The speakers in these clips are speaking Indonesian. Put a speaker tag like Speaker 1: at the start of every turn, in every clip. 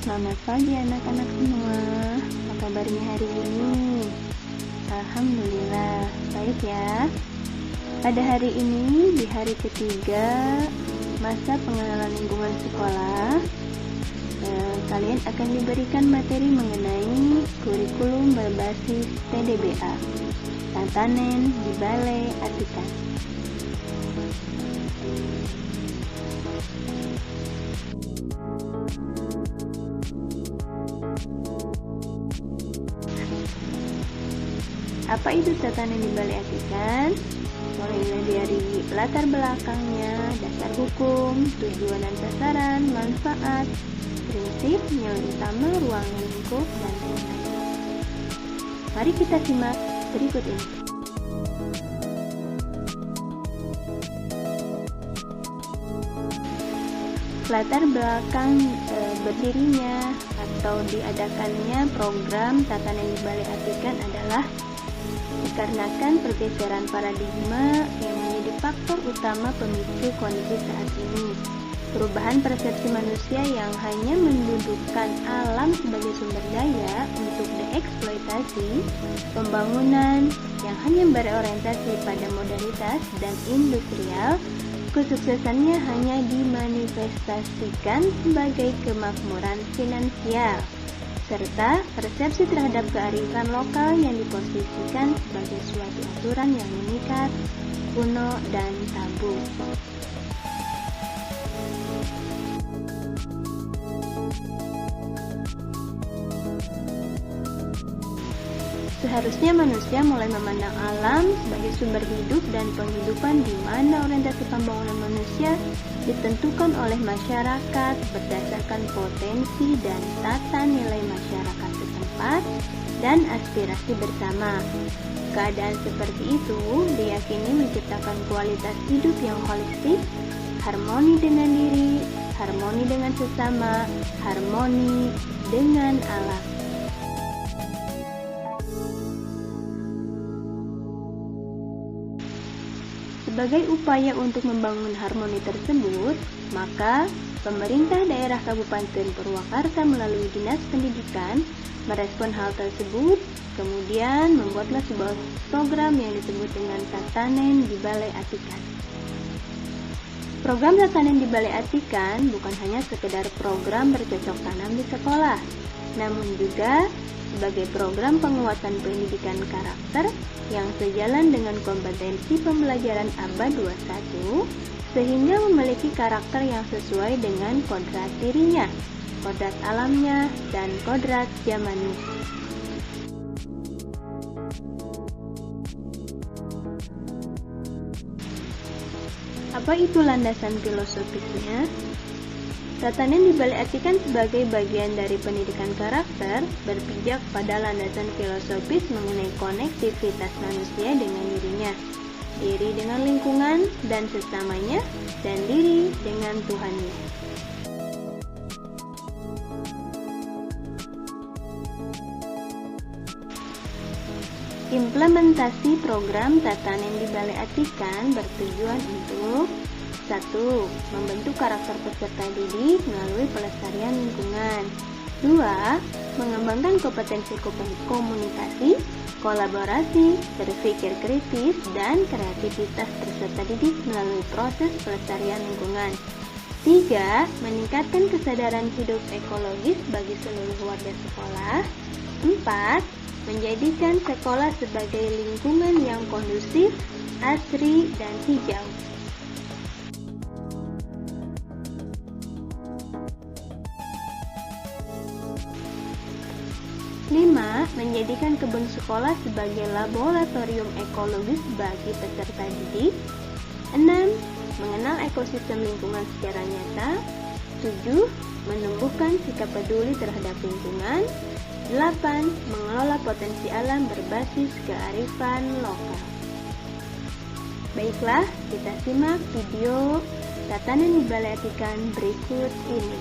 Speaker 1: Selamat pagi anak-anak semua. Apa kabarnya hari ini? Alhamdulillah, baik ya. Pada hari ini, di hari ketiga masa pengenalan lingkungan sekolah, kalian akan diberikan materi mengenai kurikulum berbasis TDBA, tatanen di balai atikan. Apa itu tatanan di balai atikan? Mulai dari latar belakangnya, dasar hukum, tujuan dan sasaran, manfaat, prinsip, nilai utama, ruangan lingkup, dan lain-lain. Mari kita simak berikut ini. Latar belakang berdirinya atau diadakannya program tatanan di balai atikan adalah dikarenakan pergeseran paradigma yang menjadi faktor utama pemicu kondisi saat ini. Perubahan persepsi manusia yang hanya mendudukkan alam sebagai sumber daya untuk dieksploitasi, pembangunan yang hanya berorientasi pada modernitas dan industrial, kesuksesannya hanya dimanifestasikan sebagai kemakmuran finansial, serta persepsi terhadap kearifan lokal yang diposisikan sebagai suatu aturan yang mengikat, kuno, dan tabu. Seharusnya manusia mulai memandang alam sebagai sumber hidup dan penghidupan di mana orientasi pembangunan manusia ditentukan oleh masyarakat berdasarkan potensi dan tata nilai masyarakat setempat dan aspirasi bersama. Keadaan seperti itu diyakini menciptakan kualitas hidup yang holistik, harmoni dengan diri, harmoni dengan sesama, harmoni dengan alam. Sebagai upaya untuk membangun harmoni tersebut, maka pemerintah daerah Kabupaten Purwakarta melalui Dinas Pendidikan merespon hal tersebut, kemudian membuatlah sebuah program yang disebut dengan Tatanen di Balai Atikan. Program Tatanen di Balai Atikan bukan hanya sekedar program bercocok tanam di sekolah, namun juga sebagai program penguatan pendidikan karakter yang sejalan dengan kompetensi pembelajaran abad 21 sehingga memiliki karakter yang sesuai dengan kodrat dirinya, kodrat alamnya, dan kodrat zamannya. Apa itu landasan filosofisnya? Tatanen di Balai Atikan sebagai bagian dari pendidikan karakter berpijak pada landasan filosofis mengenai konektivitas manusia dengan dirinya, diri dengan lingkungan dan sesamanya, dan diri dengan Tuhannya. Implementasi program Tatanen di Balai Atikan bertujuan untuk 1. Membentuk karakter peserta didik melalui pelestarian lingkungan. 2. Mengembangkan kompetensi komunikasi, kolaborasi, berpikir kritis, dan kreativitas peserta didik melalui proses pelestarian lingkungan. 3. Meningkatkan kesadaran hidup ekologis bagi seluruh warga sekolah. 4. Menjadikan sekolah sebagai lingkungan yang kondusif, asri, dan hijau. 5. Menjadikan kebun sekolah sebagai laboratorium ekologis bagi peserta didik. 6. Mengenal ekosistem lingkungan secara nyata. 7. Menumbuhkan sikap peduli terhadap lingkungan. 8. Mengelola potensi alam berbasis kearifan lokal. Baiklah, kita simak video Tatanen di Balai Atikan berikut ini.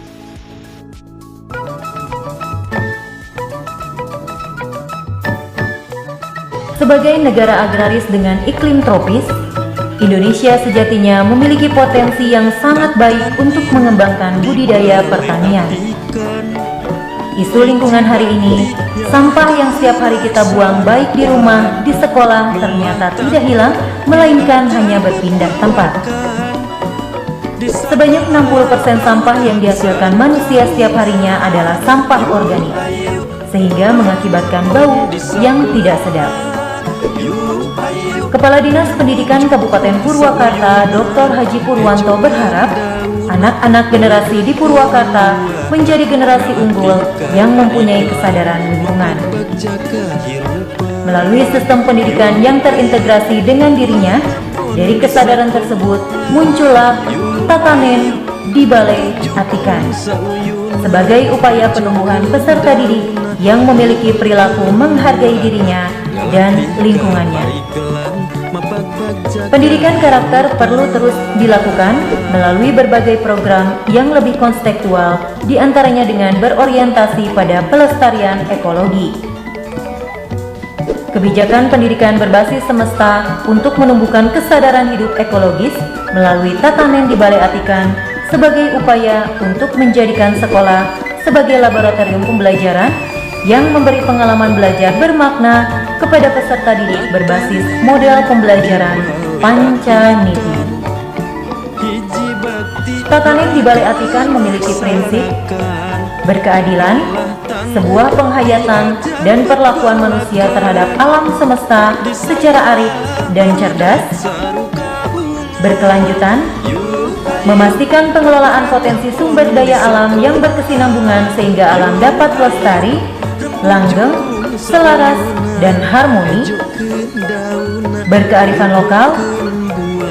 Speaker 2: Sebagai negara agraris dengan iklim tropis, Indonesia sejatinya memiliki potensi yang sangat baik untuk mengembangkan budidaya pertanian. isu lingkungan hari ini, sampah yang setiap hari kita buang baik di rumah, di sekolah ternyata tidak hilang, melainkan hanya berpindah tempat. Sebanyak 60% sampah yang dihasilkan manusia setiap harinya adalah sampah organik, sehingga mengakibatkan bau yang tidak sedap. Kepala Dinas Pendidikan Kabupaten Purwakarta, Dr. Haji Purwanto berharap anak-anak generasi di Purwakarta menjadi generasi unggul yang mempunyai kesadaran lingkungan. Melalui sistem pendidikan yang terintegrasi dengan dirinya, dari kesadaran tersebut muncullah Tatanen di Balai Atikan sebagai upaya penumbuhan peserta didik yang memiliki perilaku menghargai dirinya dan lingkungannya. Pendidikan karakter perlu terus dilakukan melalui berbagai program yang lebih kontekstual, diantaranya dengan berorientasi pada pelestarian ekologi. Kebijakan pendidikan berbasis semesta untuk menumbuhkan kesadaran hidup ekologis melalui Tatanen di Balai Atikan sebagai upaya untuk menjadikan sekolah sebagai laboratorium pembelajaran yang memberi pengalaman belajar bermakna kepada peserta didik berbasis model pembelajaran Pancaniti. Tatanen di Balai Atikan memiliki prinsip berkeadilan, sebuah penghayatan dan perlakuan manusia terhadap alam semesta secara arif dan cerdas, berkelanjutan, memastikan pengelolaan potensi sumber daya alam yang berkesinambungan sehingga alam dapat lestari, langgeng, selaras, dan harmoni, berkearifan lokal,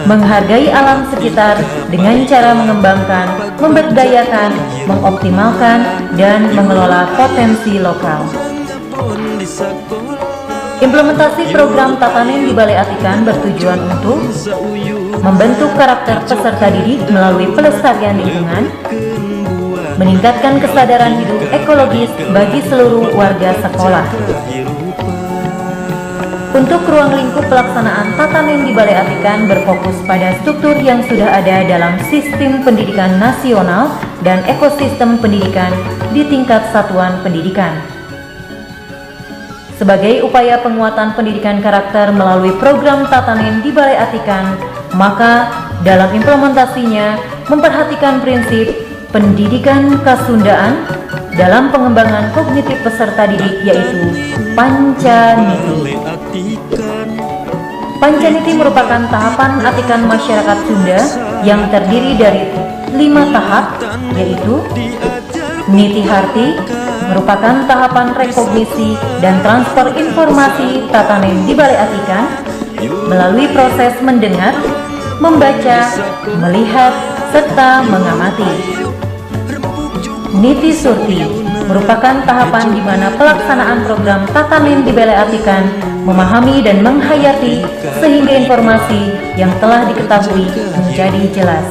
Speaker 2: menghargai alam sekitar dengan cara mengembangkan, memberdayakan, mengoptimalkan, dan mengelola potensi lokal. Implementasi program Tatanen di Balai Atikan bertujuan untuk membentuk karakter peserta didik melalui pelestarian lingkungan, meningkatkan kesadaran hidup ekologis bagi seluruh warga sekolah. Untuk ruang lingkup pelaksanaan Tatanen di Balai Atikan berfokus pada struktur yang sudah ada dalam sistem pendidikan nasional dan ekosistem pendidikan di tingkat satuan pendidikan. Sebagai upaya penguatan pendidikan karakter melalui program Tatanen di Balai Atikan, maka dalam implementasinya memperhatikan prinsip pendidikan Kasundaan dalam pengembangan kognitif peserta didik, yaitu Pancaniti. Pancaniti merupakan tahapan atikan masyarakat Sunda yang terdiri dari 5 tahap, yaitu Niti Harti, merupakan tahapan rekognisi dan transfer informasi Tatanen di Balai Atikan melalui proses mendengar, membaca, melihat, serta mengamati. Niti Surti merupakan tahapan di mana pelaksanaan program Tatanen di Balai Atikan memahami dan menghayati sehingga informasi yang telah diketahui menjadi jelas.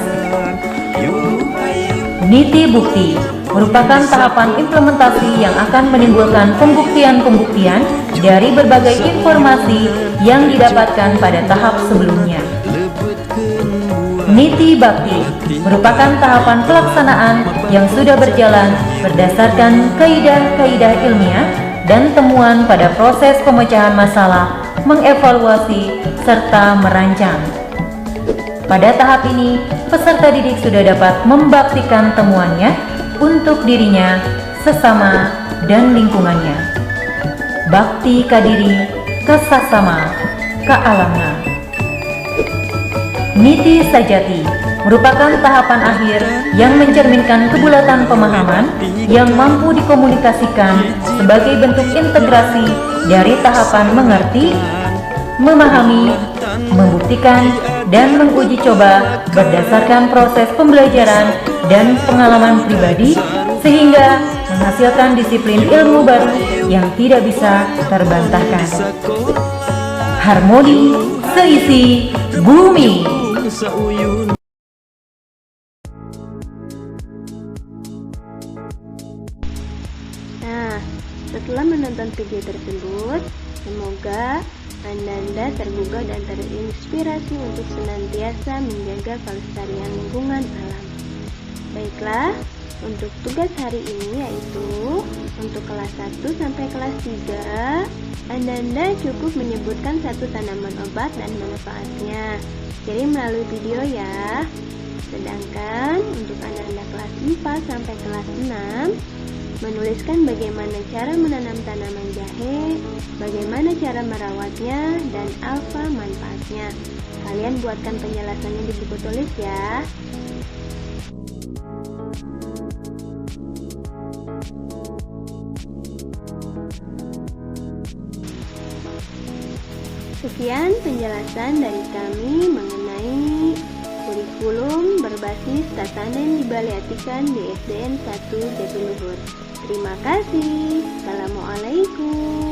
Speaker 2: Niti Bukti merupakan tahapan implementasi yang akan menimbulkan pembuktian-pembuktian dari berbagai informasi yang didapatkan pada tahap sebelumnya. Niti Bakti merupakan tahapan pelaksanaan yang sudah berjalan berdasarkan kaidah-kaidah ilmiah dan temuan pada proses pemecahan masalah, mengevaluasi, serta merancang. Pada tahap ini, peserta didik sudah dapat membaktikan temuannya untuk dirinya, sesama, dan lingkungannya. Bakti kadiri, kasasama, kaalamna. Niti Sajati merupakan tahapan akhir yang mencerminkan kebulatan pemahaman yang mampu dikomunikasikan sebagai bentuk integrasi dari tahapan mengerti, memahami, membuktikan, dan menguji coba berdasarkan proses pembelajaran dan pengalaman pribadi sehingga menghasilkan disiplin ilmu baru yang tidak bisa terbantahkan. Harmoni seisi bumi.
Speaker 1: Nah, setelah menonton video tersebut, semoga Anda tergugah dan terinspirasi untuk senantiasa menjaga kelestarian lingkungan alam. Baiklah, Untuk tugas hari ini yaitu untuk kelas 1 sampai kelas 3, Anda cukup menyebutkan satu tanaman obat dan manfaatnya. Kirim melalui video ya. Sedangkan untuk Anda kelas 4 sampai kelas 6, menuliskan bagaimana cara menanam tanaman jahe, bagaimana cara merawatnya, dan apa manfaatnya. Kalian buatkan penjelasannya di buku tulis ya. Sekian penjelasan dari kami mengenai kurikulum berbasis tatanan dibaliatikan di SDN 1 Jatiluhur. Terima kasih. Assalamualaikum.